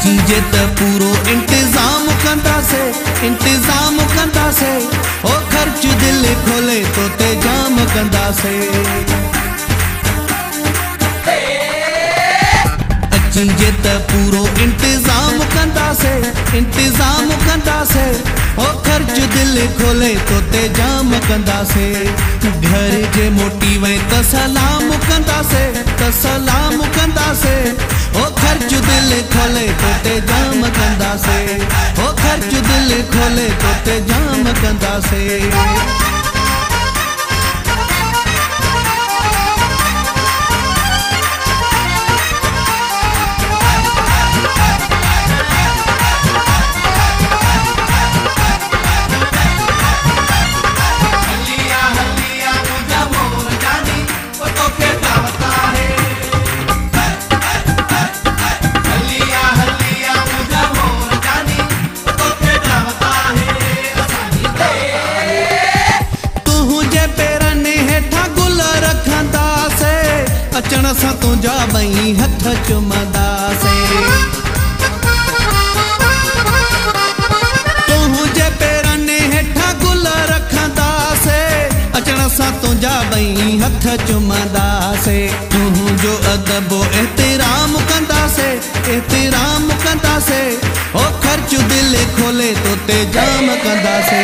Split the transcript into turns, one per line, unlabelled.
अचीजे त पूरो इंतजाम कंदासे ओ खर्च दिल खोले तो ते जाम कंदासे। अचीजे त पूरो इंतजाम कंदासे ओ खर्च दिल खोले तो ते जाम कंदासे। घर जे मोटी वे त सलाम कंदासे ओ खर्च दिल खोले तो ते जाम कंदासे। ओ खर्च दिल खोले तो ते जाम कंदासे। अचण सां तुंहिंजा ॿई हथ चुमंदासे। तुंहिंजे पेरनि हेठां गुल रखंदासे अचण सां तुंहिंजा ॿई हथ चुमंदासे। तुंहिंजो अदबो एहतराम कंदासे ओ खर्च दिल खोले तो ते जाम कंदासे।